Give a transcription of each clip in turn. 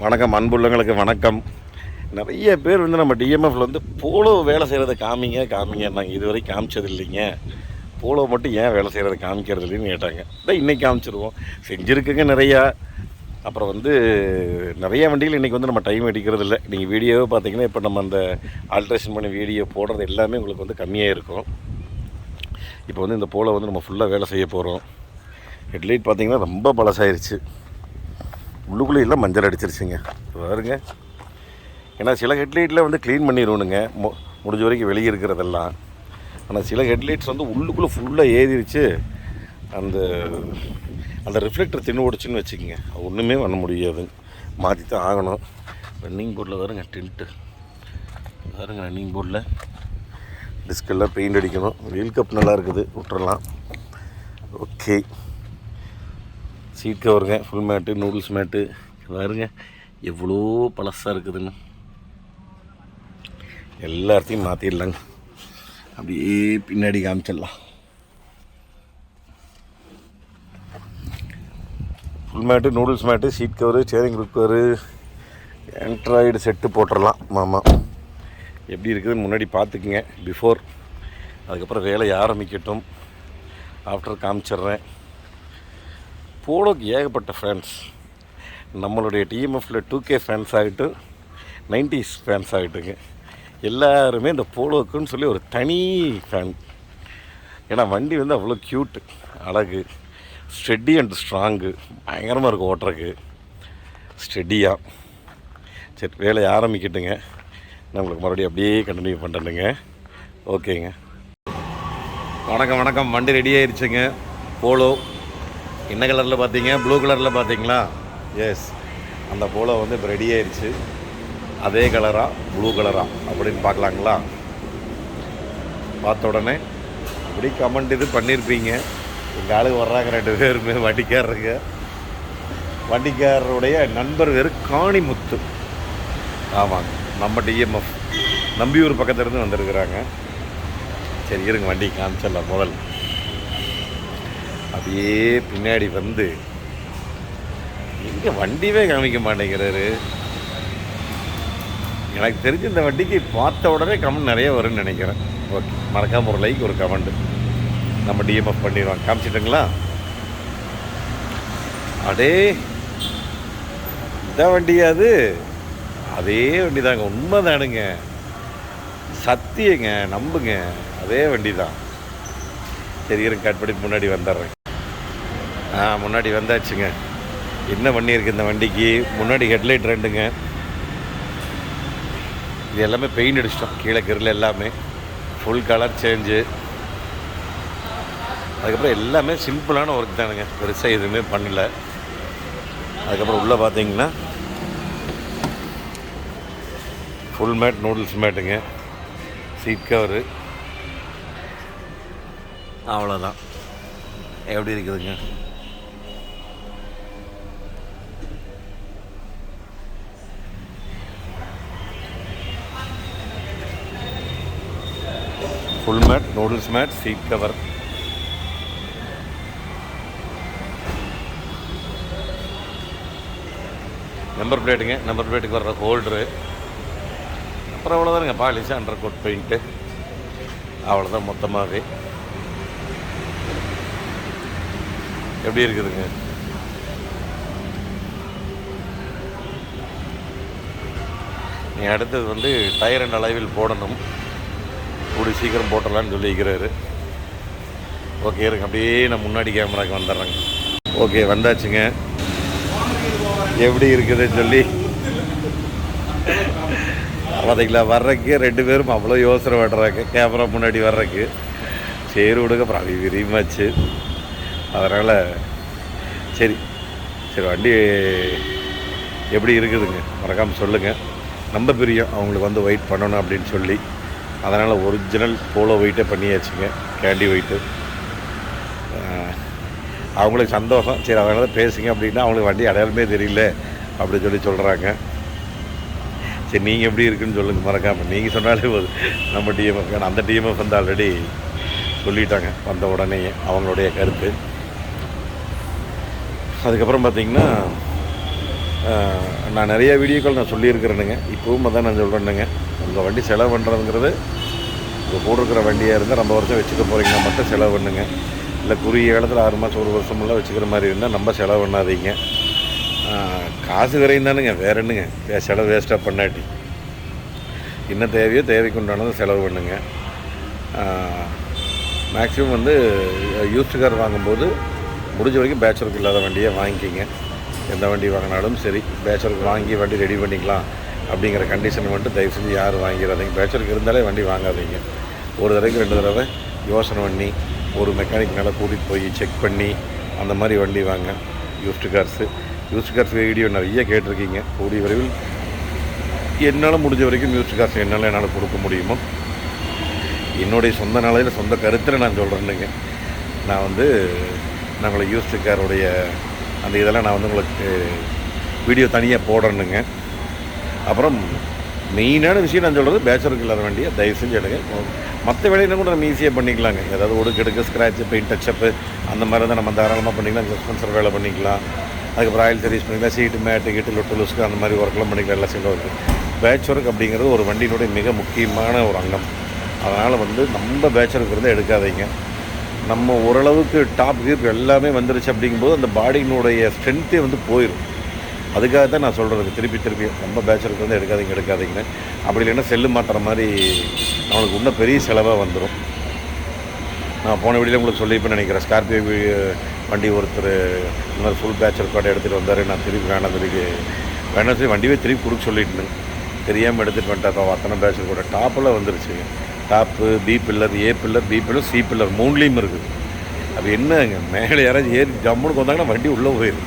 வணக்கம் அன்புள்ளங்களுக்கு வணக்கம். நிறைய பேர் வந்து நம்ம டிஎம்எஃப்ல வந்து போலோ வேலை செய்கிறத காமிங்கன்னாங்க. இதுவரை காமிச்சது இல்லைங்க. போலோ மட்டும் ஏன் வேலை செய்கிறத காமிக்கிறது இல்லைன்னு கேட்டாங்க. இதான் இன்றைக்கி காமிச்சிருவோம். செஞ்சுருக்குங்க நிறையா. அப்புறம் வந்து நிறையா வண்டிகள் இன்றைக்கி வந்து நம்ம டைம் எடுக்கிறது இல்லை. நீங்கள் வீடியோவே பார்த்தீங்கன்னா இப்போ நம்ம அந்த ஆல்ட்ரேஷன் பண்ணி வீடியோ போடுறது எல்லாமே உங்களுக்கு வந்து கம்மியாக இருக்கும். இப்போ வந்து இந்த போலோ வந்து நம்ம ஃபுல்லாக வேலை செய்ய போகிறோம். ஹெட்லைட் பார்த்திங்கன்னா ரொம்ப பழசாயிருச்சு. உள்ளுக்குள்ளே எல்லாம் மஞ்சள் அடிச்சிருச்சுங்க பாருங்க. ஏன்னா சில ஹெட்லைட்டில் வந்து க்ளீன் பண்ணிடுவோனுங்க முடிஞ்ச வரைக்கும் வெளியே இருக்கிறதெல்லாம். ஆனால் சில ஹெட்லைட்ஸ் வந்து உள்ளுக்குள்ளே ஃபுல்லாக ஏறிடுச்சு. அந்த அந்த ரிஃப்ளெக்டர் தின்னு ஓடிச்சுன்னு வச்சுக்கோங்க, ஒன்றுமே பண்ண முடியாது, மாற்றி தான் ஆகணும். ரன்னிங் போர்டில் வருங்க டில்ட்டு பாருங்க. ரன்னிங் போர்டில் டிஸ்கெல்லாம் பெயிண்ட் அடிக்கணும். வீல் கப் நல்லா இருக்குது, விட்டுறலாம். ஓகே, சீட் கவருங்க, ஃபுல் மேட்டு, நூடுல்ஸ் மேட்டு பாருங்க எவ்வளோ பழசாக இருக்குதுன்னு. எல்லாத்தையும் மாற்றிடலாங்க. அப்படியே பின்னாடி காமிச்சிடலாம். Full mat, noodles mat, seat cover, steering group cover, android set போட்டுடலாம். ஆமாம், எப்படி இருக்குதுன்னு முன்னாடி பார்த்துக்குங்க பிஃபோர். அதுக்கப்புறம் வேலையை ஆரம்பிக்கட்டும். ஆஃப்டர் காமிச்சிட்றேன். போலோக்கு ஏகப்பட்ட ஃபேன்ஸ். நம்மளுடைய டிஎம்எஃப்பில் 2K ஃபேன்ஸ் ஆகிட்டு 90s ஃபேன்ஸ் ஆகிட்டுங்க. எல்லாருமே இந்த போலோக்குன்னு சொல்லி ஒரு தனி ஃபேன். ஏன்னா வண்டி வந்து அவ்வளோ க்யூட்டு, அழகு, ஸ்டெடி அண்ட் ஸ்ட்ராங்கு, பயங்கரமாக இருக்கும் ஓட்டுறக்கு, ஸ்டெடியாக. சரி, வேலையை ஆரம்பிக்கட்டுங்க. நம்மளுக்கு மறுபடியும் அப்படியே கண்டினியூ பண்ணுறேனுங்க. ஓகேங்க. வணக்கம் வணக்கம். வண்டி ரெடி ஆயிடுச்சுங்க. போலோ என்ன கலரில் பார்த்தீங்க? ப்ளூ கலரில் பார்த்தீங்களா? எஸ், அந்த போலோ வந்து இப்போ ரெடி ஆயிடுச்சு. அதே கலரா ப்ளூ கலரா அப்படின்னு பார்க்கலாங்களா? பார்த்த உடனே அப்படி கமெண்ட் இது பண்ணியிருப்பீங்க. எங்கள் ஆளுக்கு வர்றாங்க 2 பேருமே வண்டிக்காரருங்க. வண்டிக்காரருடைய நண்பர் பேர் காணிமுத்து. ஆமாங்க, நம்ம டிஎம்எஃப் நம்பியூர் பக்கத்துலேருந்து வந்திருக்கிறாங்க. சரி இருங்க, வண்டி காமிச்சிடலாம். முதல் அப்படியே பின்னாடி வந்து எங்கே வண்டியே காமிக்க மாட்டேங்கிறாரு. எனக்கு தெரிஞ்சு இந்த வண்டிக்கு பார்த்த உடனே கமெண்ட் நிறைய வரும்னு நினைக்கிறேன். ஓகே, மறக்காம ஒரு லைக், ஒரு கமெண்ட் நம்ம டிஎம்எஃப் பண்ணிடுவாங்க. காமிச்சிட்டுங்களா? அடே இதான் வண்டியாது, அதே வண்டி தாங்க. உண்மை தானுங்க, சத்தியங்க, நம்புங்க, அதே வண்டி தான். சரி இருங்க, கட் பண்ணி முன்னாடி வந்துடுறேன். முன்னாடி வந்தாச்சுங்க. என்ன பண்ணியிருக்கு இந்த வண்டிக்கு? முன்னாடி ஹெட்லைட் 2ங்க. இது எல்லாமே பெயிண்ட் அடிச்சிட்டோம். கீழே கிரில் எல்லாமே ஃபுல் கலர் சேஞ்சு. அதுக்கப்புறம் எல்லாமே சிம்பிளான ஒர்க் தானுங்க, பெருசாக எதுவுமே பண்ணல. அதுக்கப்புறம் உள்ளே பார்த்தீங்கன்னா ஃபுல் மேட், நூடுல்ஸ் மேட்டுங்க, சீட் கவரு, அவ்வளோதான். எப்படி இருக்குதுங்க? Full mat, noodles mat, seat cover. Number பிளேட்டுங்க, நம்பர் பிளேட்டுக்கு வர்ற ஹோல்டரு. அப்புறம் அவ்வளோதானுங்க, பாலிஷ், அண்டர் கோட் பெயிண்ட்டு, அவ்வளோதான் மொத்தமாகவே. எப்படி இருக்குதுங்க? நீ அடுத்தது வந்து டயர் அண்ட் அலைவில் போடணும். கூடி சீக்கிரம் போட்டலான்னு சொல்லிக்கிறாரு. ஓகே இருங்க, அப்படியே நான் முன்னாடி கேமராக்கு வந்துடுறேங்க. ஓகே, வந்தாச்சுங்க. எப்படி இருக்குதுன்னு சொல்லி பார்த்தீங்களா? வர்றதுக்கு 2 பேரும் அவ்வளோ யோசனை பண்ணுறாங்க கேமரா முன்னாடி வர்றதுக்கு. சரி விடுங்க, அப்புறம் அது விரிமாச்சு. அதனால் சரி வண்டி எப்படி இருக்குதுங்க மறக்காமல் சொல்லுங்கள். நம்ம பிரியம் அவங்களுக்கு வந்து வெயிட் பண்ணணும் அப்படின்னு சொல்லி, அதனால் ஒரிஜினல் போலோ வெயிட்டே பண்ணியாச்சுங்க, கேண்டி வெயிட்டு. அவங்களுக்கு சந்தோஷம். சரி அதனால் பேசுங்க அப்படின்னா அவங்களுக்கு வண்டி அடையாளமே தெரியல அப்படின்னு சொல்லி சொல்கிறாங்க. சரி நீங்கள் எப்படி இருக்குன்னு சொல்லுங்கள் மறக்காமல். நீங்கள் சொன்னாலே போதும். நம்ம டிஎம்எஃப், ஏன்னா அந்த டிஎம்எஃப் வந்து ஆல்ரெடி சொல்லிட்டாங்க வந்த உடனே அவங்களுடைய கருத்து. அதுக்கப்புறம் பார்த்திங்கன்னா நான் நிறைய வீடியோக்கள் நான் சொல்லியிருக்கிறேனுங்க. இப்போவும் அதான் நான் சொல்கிறேனுங்க, உங்கள் வண்டி செலவு பண்ணுறதுங்கிறது உங்கள் போட்டிருக்கிற வண்டியாக இருந்தால் ரொம்ப வருஷம் வச்சுக்க போகிறீங்கன்னா மட்டும் செலவு பண்ணுங்க. இல்லை குறுகிய காலத்தில் 6 மாதம் 1 வருஷமெல்லாம் வச்சுக்கிற மாதிரி இருந்தால் நம்ம செலவு பண்ணாதீங்க. காசு விரையும் தானுங்க, வேறு என்னங்க செலவு வேஸ்ட்டாக பண்ணாட்டி. என்ன தேவையோ தேவைக்கு உண்டானதை செலவு பண்ணுங்க. மேக்ஸிமம் வந்து யூஸ்டு கார் வாங்கும்போது முடிஞ்ச வரைக்கும் பேட்ச் இல்லாத வண்டியை வாங்கிக்கிங்க. எந்த வண்டி வாங்கினாலும் சரி, பேட்ச் வாங்கி வண்டி ரெடி பண்ணிக்கலாம் அப்படிங்கிற கண்டிஷன் மட்டும் தயவு செஞ்சு யாரும் வாங்கிடாதீங்க. பேட்ச் இருந்தாலே வண்டி வாங்காதீங்க. ஒரு தடவைக்கு 2 தடவை யோசனை பண்ணி ஒரு மெக்கானிக் மேலே கூட்டிகிட்டு போய் செக் பண்ணி அந்த மாதிரி வண்டி வாங்க. யூஸ்டு கார்ஸ் வீடியோ நிறைய கேட்டிருக்கீங்க. கூடிய விரைவில் என்னால் முடிஞ்ச வரைக்கும் யூஸ்டு கார்ஸ் என்னால் கொடுக்க முடியுமோ என்னுடைய சொந்த நாளையில் சொந்த கருத்தில் நான் சொல்கிறேன்னுங்க. நான் வந்து நம்மளை யூஸ்டு காரோடைய அந்த இதெல்லாம் நான் வந்து உங்களுக்கு வீடியோ தனியாக போடுறேனுங்க. அப்புறம் மெயினான விஷயம் நான் சொல்கிறது, பேட்ச் இல்லாத வண்டியை தயவு செஞ்சு எடுங்க. மற்ற வேலையில கூட நம்ம ஈஸியாக பண்ணிக்கலாங்க. ஏதாவது ஒடுக்கெடுக்க, ஸ்க்ராட்சு, பெயிண்ட் டச்சப்பு அந்த மாதிரி தான் நம்ம தாராளமாக பண்ணிக்கலாம். சஸ்பென்சர் வேலை பண்ணிக்கலாம். அதுக்கப்புறம் ஆயில் சர்வீஸ் பண்ணிக்கலாம். சீட்டு, மேட்டு, கிட்டு, லொட்டு, லுஸ்க்கு அந்த மாதிரி ஒர்க்கெலாம் பண்ணிக்கலாம். எல்லாம் சேர்ந்து இருக்குது. பேட்ச் ஒர்க் அப்படிங்கிறது ஒரு வண்டியினுடைய மிக முக்கியமான ஒரு அங்கம். அதனால் வந்து நம்ம பேட்ச் ஒர்க் இருந்தால் எடுக்காதீங்க. நம்ம ஓரளவுக்கு டாப் கீப் எல்லாமே வந்துருச்சு அப்படிங்கும்போது அந்த பாடியினுடைய ஸ்ட்ரென்த்தே வந்து போயிடும். அதுக்காக தான் நான் சொல்கிறது திருப்பி நம்ம பேட்சருக்கு வந்து எடுக்காதீங்கன்னு. அப்படி இல்லைன்னா செல்லு மாற்றுற மாதிரி நம்மளுக்கு இன்னும் பெரிய செலவாக வந்துடும். நான் போன வீடியோவில் உங்களுக்கு சொல்லியிருப்பேன் நினைக்கிறேன். ஸ்கார்பியோ வண்டி ஒருத்தர் இந்த மாதிரி ஃபுல் பேட்சர் கார்டை எடுத்துகிட்டு வந்தார். நான் வேணாம் சொல்லி வண்டியே திருப்பி கொடுக்க சொல்லிட்டேன். தெரியாமல் எடுத்துகிட்டு வந்துட்டேன். அத்தனை பேட்சர் கூட டாப்பெல்லாம் வந்துருச்சுங்க. Top, B pillar, A pillar, B pillar, C pillar 3லேயும் இருக்குது. அது என்னங்க, மேலே யாராச்சும் ஏறி ஜம்முன்னு வந்தாங்கன்னா வண்டி உள்ளே போயிடும்.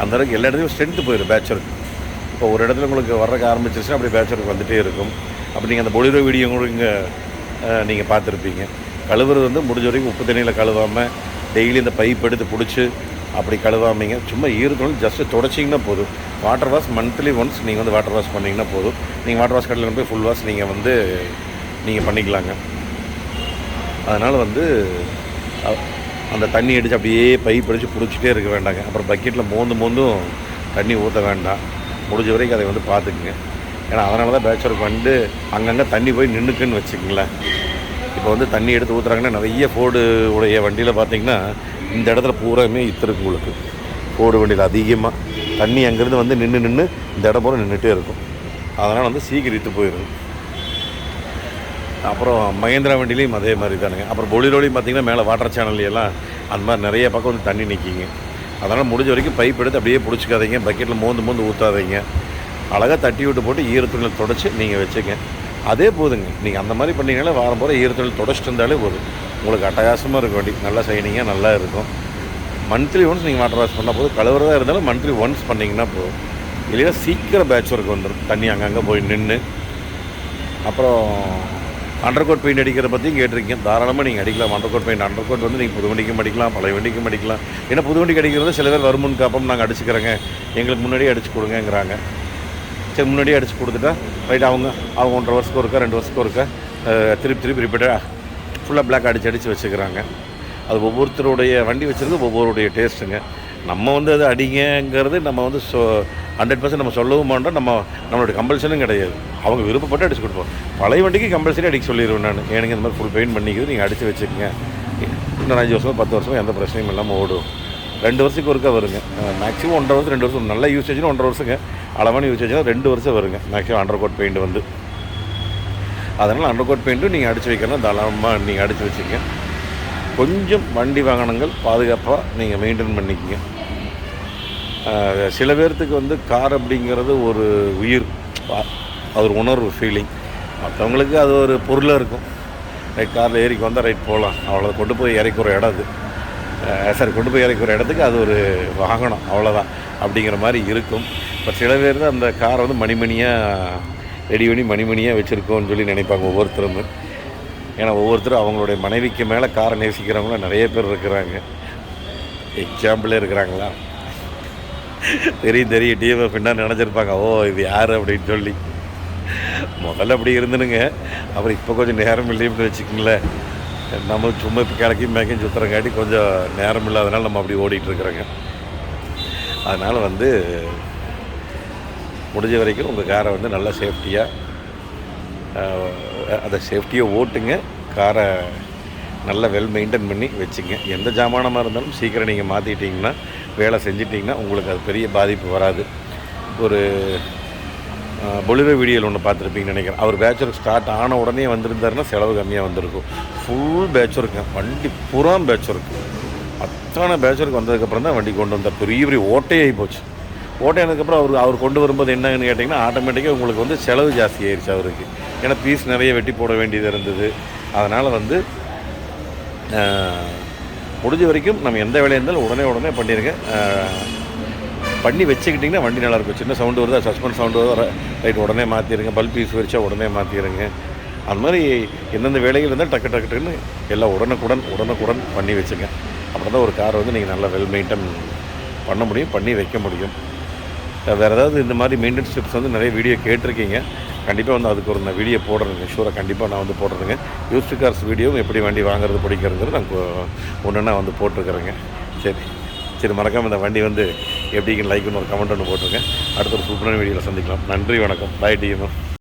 அந்த அளவுக்கு எல்லா இடத்துலையும் ஸ்ட்ரென்த்து போயிடும் பேட்சருக்கு. இப்போ ஒரு இடத்துல உங்களுக்கு வர்றக்கு ஆரம்பிச்சிருச்சுன்னா அப்படி பேட்சருக்கு வந்துகிட்டே இருக்கும். அப்படி நீங்கள் அந்த பொலிரோ வீடியோ கூட இங்கே நீங்கள் பார்த்துருப்பீங்க. கழுவுறது வந்து முடிஞ்ச வரைக்கும் உப்பு தண்ணியில் கழுவாமல் டெய்லி இந்த பைப் எடுத்து பிடிச்சி அப்படி கழுவாமீங்க. சும்மா ஈரத்தோடு ஜஸ்ட்டு தொடச்சிங்கன்னா போதும். வாட்டர் வாஷ் மந்த்லி ஒன்ஸ் நீங்கள் வந்து வாட்டர் வாஷ் பண்ணிங்கன்னா போதும். நீங்கள் வாட்டர் வாஷ் கடையில் போய் ஃபுல் வாஷ் நீங்கள் பண்ணிக்கலாங்க. அதனால் வந்து அந்த தண்ணி அடித்து அப்படியே பைப் அடித்து பிடிச்சிட்டே இருக்க வேண்டாங்க. அப்புறம் பக்கெட்டில் மோந்தும் தண்ணி ஊற்ற வேண்டாம். முடிஞ்ச வரைக்கும் அதை வந்து பார்த்துக்குங்க. ஏன்னா அதனால தான் பேட்சருக்கு வந்து அங்கங்கே தண்ணி போய் நின்றுக்குன்னு வச்சுக்கங்களேன். இப்போ வந்து தண்ணி எடுத்து ஊற்றுறாங்கன்னா நிறைய ஃபோர்டு உடைய வண்டியில் பார்த்திங்கன்னா இந்த இடத்துல பூராமே இருக்கு. உங்களுக்கு ஃபோர்டு வண்டியில் அதிகமாக தண்ணி அங்கேருந்து வந்து நின்று இந்த இடம் பூரா நின்றுட்டே இருக்கும். அதனால் வந்து சீக்கிரம் இத்து போயிடும். அப்புறம் மகேந்திரா வண்டிலையும் அதே மாதிரி தானுங்க. அப்புறம் பொலிரோலையும் பார்த்திங்கன்னா மேலே வாட்டர் சேனல்லாம் அந்த மாதிரி நிறைய பக்கம் வந்து தண்ணி நிற்கிங்க. அதனால் முடிஞ்ச வரைக்கும் பைப் எடுத்து அப்படியே பிடிச்சிக்காதீங்க. பக்கெட்டில் மோந்து ஊற்றாதீங்க. அழகாக தட்டி விட்டு போட்டு ஈரத்துணியில் தொடச்சி நீங்கள் வச்சுங்க. அதே போதுங்க. நீங்கள் அந்த மாதிரி பண்ணிங்கனாலே வாரம் போகிற ஈரத்துணியில் தொடச்சிட்டு இருந்தாலே போதும். உங்களுக்கு அட்டகாசமாக இருக்க வண்டி நல்லா ஷைனிங்காக நல்லா இருக்கும். மந்த்லி ஒன்ஸ் நீங்கள் வாட்டர் வாஷ் பண்ணால் போதும். கழுவுறதா இருந்தாலும் மந்த்லி ஒன்ஸ் பண்ணிங்கன்னா போதும். இல்லைன்னா சீக்கிரம் பேட்ச் ஒர்க் வந்துடும். தண்ணி அங்கங்கே போய் நின்று. அப்புறம் அண்டர் கோட் பெயிண்ட் அடிக்கிறத பற்றியும் கேட்டிருக்கீங்க. தாராளமாக நீங்கள் அடிக்கலாம். அண்டர் கோட் வந்து நீங்கள் புது வண்டிக்கும் அடிக்கலாம், பழைய வண்டிக்கும் அடிக்கலாம். ஏன்னா புது வண்டிக்கு அடிக்கிறது சில பேர் வருமுன் காப்பம் நாங்கள் அடிச்சுக்கிறோங்க, எங்களுக்கு முன்னாடியே அடிச்சு கொடுங்கங்கிறாங்க. சரி, முன்னாடியே அடிச்சு கொடுத்துட்டா ரைட். அவங்க 1.5 வருஷத்துக்கு ஒருக்கா 2 வருஷத்துக்கு ஒருக்கா திருப்பி ரிப்பீட்டாக ஃபுல்லாக பிளாக் அடித்து வச்சுக்கிறாங்க. அது ஒவ்வொருத்தருடைய வண்டி வச்சுருக்கு ஒவ்வொருடைய டேஸ்ட்டுங்க. நம்ம வந்து அது அடிங்கிறது நம்ம வந்து 100% நம்ம சொல்லவும் மாட்டோம். நம்மளோட கம்பல்ஷனும் கிடையாது. அவங்க விருப்பப்பட்டு அடிச்சு கொடுப்போம். பழைய வண்டிக்கு கம்பல்சரி அடிக்க சொல்லிடுவேன் நான். எனக்கு இந்த மாதிரி ஃபுல் பெயிண்ட் பண்ணிக்கிறது நீங்கள் அடித்து வச்சுக்கோங்க. இன்னும் 5 வருஷமோ 10 வருஷமோ எந்த பிரச்சனையும் இல்லாமல் ஓடும். 2 வருஷத்துக்கு ஒருக்கா வருங்க. மேக்ஸிமம் 1.5 வருஷம் 2 வருஷம் நல்ல யூசேஜ்னா 1.5 வருஷங்க. அளவான யூசேஜ்னா 2 வருஷம் வருங்க மேக்ஸிமம் அண்டர் கோட் பெயிண்ட் வந்து. அதனால் அண்டர் கோட் பெயிண்ட்டும் நீங்கள் அடித்து வைக்கலாம். தாராளமாக நீங்கள் அடித்து வச்சுக்கங்க. கொஞ்சம் வண்டி வாகனங்கள் பாதுகாப்பாக நீங்கள் மெயின்டைன் பண்ணிக்கங்க. சில பேர்த்துக்கு வந்து கார் அப்படிங்கிறது ஒரு உயிர், அது ஒரு உணர்வு, ஃபீலிங். மற்றவங்களுக்கு அது ஒரு பொருளாக இருக்கும். ரைட், காரில் ஏறிக்கு வந்தால் ரைட் போகலாம், அவ்வளோ கொண்டு போய் இறக்கிற இடம் அது. கொண்டு போய் இறக்கிற இடத்துக்கு அது ஒரு வாகனம், அவ்வளோதான் அப்படிங்கிற மாதிரி இருக்கும். இப்போ சில பேர் தான் அந்த காரை வந்து மணிமணியாக ரெடி பண்ணி மணிமணியாக வச்சுருக்கோன்னு சொல்லி நினைப்பாங்க ஒவ்வொருத்தரும். ஏன்னா ஒவ்வொருத்தரும் அவங்களுடைய மனைவிக்கு மேலே காரை நேசிக்கிறவங்களாம் நிறைய பேர் இருக்கிறாங்க. எக்ஸாம்பிளே இருக்கிறாங்களா? தெரியும் டிஎம்எஃப் என்ன நினச்சிருப்பாங்க, ஓ இது யார் அப்படின்னு சொல்லி. முதல்ல அப்படி இருந்துனுங்க. அப்புறம் இப்போ கொஞ்சம் நேரம் இல்லைன்னு வச்சுக்கோங்களேன். நம்ம சும்மா இப்போ கிழக்கையும் மேக்கையும் சுற்றுறங்காட்டி கொஞ்சம் நேரம் இல்லாதனால நம்ம அப்படி ஓடிட்டுருக்குறோங்க. அதனால் வந்து முடிஞ்ச வரைக்கும் உங்கள் காரை வந்து நல்லா சேஃப்டியாக அதை சேஃப்டியாக ஓட்டுங்க. காரை நல்லா வெல் மெயின்டைன் பண்ணி வச்சுங்க. எந்த ஜாமானமாக இருந்தாலும் சீக்கிரம் நீங்கள் மாற்றிட்டிங்கன்னா, வேலை செஞ்சிட்டிங்கன்னா உங்களுக்கு அது பெரிய பாதிப்பு வராது. ஒரு பொலிரோ வீடியோவில் ஒன்று பார்த்துருப்பீங்கன்னு நினைக்கிறேன். அவர் பேட்ச் ஒர்க் ஸ்டார்ட் ஆன உடனே வந்திருந்தாருன்னா செலவு கம்மியாக வந்திருக்கும். ஃபுல் பேட்ச் ஒர்க்குங்க, வண்டி பூரா பேட்ச் ஒர்க்கு. அத்தனை பேட்ச் ஒர்க் வந்ததுக்கப்புறம் தான் வண்டி கொண்டு வந்தார். பெரிய பெரிய ஓட்டையாகி போச்சு. ஓட்டையானதுக்கப்புறம் அவர் கொண்டு வரும்போது என்னன்னு கேட்டிங்கன்னா, ஆட்டோமேட்டிக்காக உங்களுக்கு வந்து செலவு ஜாஸ்தி ஆயிடுச்சு அவருக்கு. ஏன்னா பீஸ் நிறைய வெட்டி போட வேண்டியது இருந்தது. அதனால் வந்து முடிஞ்ச வரைக்கும் நம்ம எந்த வேலையாக இருந்தாலும் உடனே பண்ணிடுங்க. பண்ணி வச்சுக்கிட்டிங்கன்னா வண்டி நல்லாயிருக்கும். சின்ன சவுண்டு வருதா, சஸ்பென்ஸ் சவுண்டு வருதா, ரைட் உடனே மாற்றிடுங்க. பல்ப் பீஸ் வச்சா உடனே மாற்றிடுங்க. அது மாதிரி எந்தெந்த வேலைகள் இருந்தால் டக்குன்னு எல்லாம் உடனுக்குடன் பண்ணி வச்சுங்க. அப்புறம் தான் ஒரு காரை வந்து நீங்கள் நல்லா வெல் மெயின்டைன் பண்ண முடியும், பண்ணி வைக்க முடியும். வேறு ஏதாவது இந்த மாதிரி மெயின்டெனன்ஸ் டிப்ஸ் வந்து நிறைய வீடியோ கேட்டிருக்கீங்க. கண்டிப்பாக வந்து அதுக்கு ஒரு நான் வீடியோ போடுறேங்க. ஷூராக கண்டிப்பாக நான் வந்து போடுறேங்க. யூஸ்டு கார்ஸ் வீடியோவும் எப்படி வண்டி வாங்குறது பிடிக்கிறதுங்கிறது நான் ஒன்றுன்னா வந்து போட்டிருக்கிறேங்க. சரி மறக்காமல் இந்த வண்டி வந்து எப்படின்னு லைக்குன்னு ஒரு கமெண்ட் ஒன்று போட்டிருங்க. அடுத்த ஒரு சூப்பரான வீடியோவில் சந்திக்கலாம். நன்றி, வணக்கம். பாய் டிஎம்எஃப்.